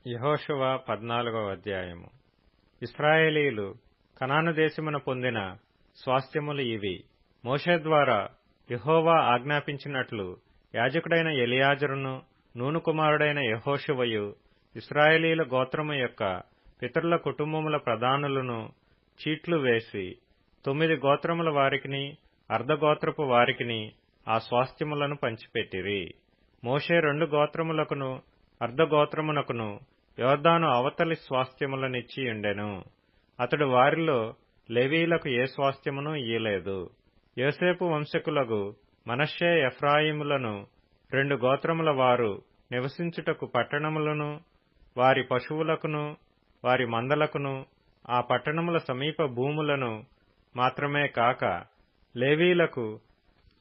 యెహోషువ 14వ అధ్యాయము. ఇశ్రాయేలీయులు కనాను దేశమున పొందిన స్వాస్థ్యములు ఇవి. మోషే ద్వారా యెహోవా ఆజ్ఞాపించినట్లు యాజకుడైన ఎలియాజరును నూను కుమారుడైన యెహోషువయు ఇశ్రాయేలీయుల గోత్రము యొక్క పితరుల కుటుంబముల ప్రధానులను చీట్లు వేసి 9 గోత్రముల వారికిని అర్ధగోత్రపు వారికిని ఆ స్వాస్థ్యములను పంచిపెట్టిరి. మోషే 2 గోత్రములకును అర్ధగోత్రమునకును యొర్దాను అవతలి స్వాస్థ్యములనిచ్చియుండెను. అతడు వారిలో లేవీయులకు ఏ స్వాస్థ్యమును ఇయ్యలేదు. యోసేపు వంశకులగు మనష్షే ఎఫ్రాయిములను 2 గోత్రముల వారు నివసించుటకు పట్టణములను వారి పశువులకును వారి మందలకును ఆ పట్టణముల సమీప భూములను మాత్రమే కాక లేవీయులకు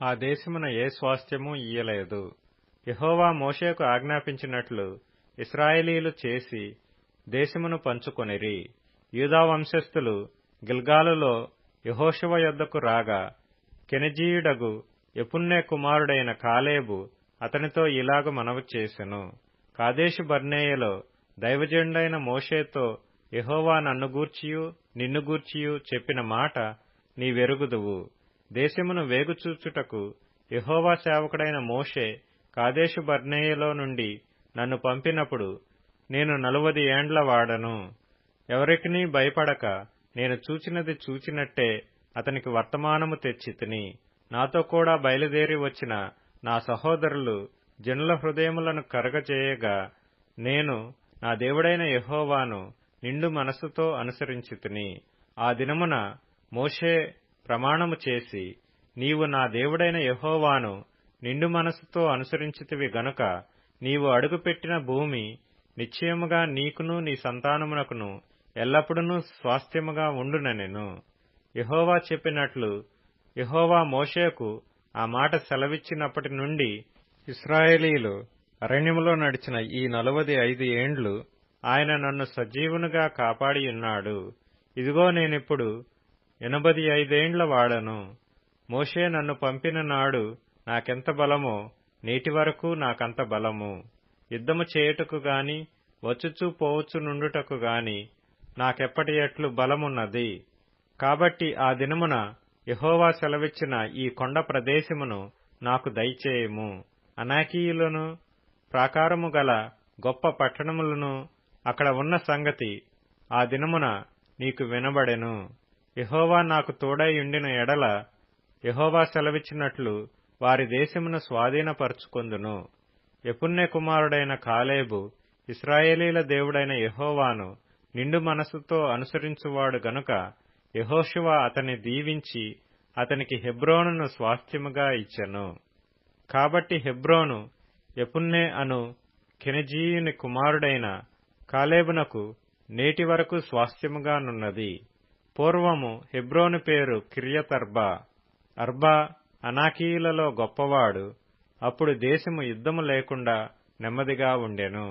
ఆ దేశమున ఏ స్వాస్థ్యము ఇయ్యలేదు. యెహోవా మోషేకు ఆజ్ఞాపించినట్లు ఇశ్రాయేలీయులు చేసి దేశమును పంచుకొనిరి. యూదా వంశస్థులు గిల్గాలులో యెహోషువ యొద్దకు రాగా కెనెజీయుడగు యెఫున్నె కుమారుడైన కాలేబు అతనితో ఇలాగు మనవి చేసెను. కాదేషు బర్నేయలో దైవజనుడైన మోషేతో యెహోవా నన్ను గూర్చియు నిన్ను గూర్చియు చెప్పిన మాట నీవెరుగుదువు. దేశమును వేగుచూచుటకు యెహోవా సేవకుడైన మోషే కాదేషు బర్నేయలో నుండి నన్ను పంపినప్పుడు నేను 40 ఏండ్ల వాడను. ఎవరికినీ భయపడక నేను చూచినది చూచినట్టే అతనికి వర్తమానము తెచ్చితిని. నాతో కూడా బయలుదేరి వచ్చిన నా సహోదరులు జనుల హృదయములను కరగజేయగా నేను నా దేవుడైన యెహోవాను నిండు మనస్సుతో అనుసరించితిని. ఆ దినమున మోషే ప్రమాణము చేసి, నీవు నా దేవుడైన యెహోవాను నిండు మనస్సుతో అనుసరించితివి గనుక నీవు అడుగుపెట్టిన భూమి నిశ్చయముగా నీకును నీ సంతానమునకును ఎల్లప్పుడూ స్వాస్థ్యముగా ఉండుననెను. యెహోవా చెప్పినట్లు యెహోవా మోషేకు ఆ మాట సెలవిచ్చినప్పటి నుండి ఇశ్రాయేలీయులు అరణ్యములో నడిచిన ఈ 45 ఏండ్లు ఆయన నన్ను సజీవునిగా కాపాడియున్నాడు. ఇదిగో నేనిప్పుడు 85 ఏండ్ల వాడను. మోషే నన్ను పంపిన నాడు నాకెంత బలమో నేటి వరకు నాకంత బలము. యుద్ధము చేయుటకు గాని వచ్చుచూ పోవచ్చు నుండుటకు గాని నాకెప్పటి ఎట్లు బలమున్నది. కాబట్టి ఆ దినమున యెహోవా సెలవిచ్చిన ఈ కొండ ప్రదేశమును నాకు దయచేయము. అనాకీయులను ప్రాకారము గల గొప్ప పట్టణములను అక్కడ ఉన్న సంగతి ఆ దినమున నీకు వినబడెను. యెహోవా నాకు తోడై ఉండిన ఎడల యెహోవా సెలవిచ్చినట్లు వారి దేశమును స్వాధీనపరచుకొందును. యెఫున్నె కుమారుడైన కాలేబు ఇశ్రాయేలీల దేవుడైన యెహోవాను నిండు మనస్సుతో అనుసరించువాడు గనుక యెహోషువ అతన్ని దీవించి అతనికి హెబ్రోనును స్వాస్థ్యముగా ఇచ్చెను. కాబట్టి హెబ్రోను యెఫున్నె అను కెనెజీయుని కుమారుడైన కాలేబునకు నేటి వరకు స్వాస్థ్యముగానున్నది. పూర్వము హెబ్రోను పేరు కిర్యతర్బా. అర్బా అనాకీయులలో గొప్పవాడు. అప్పుడు దేశము యుద్ధము లేకుండా నెమ్మదిగా ఉండెను.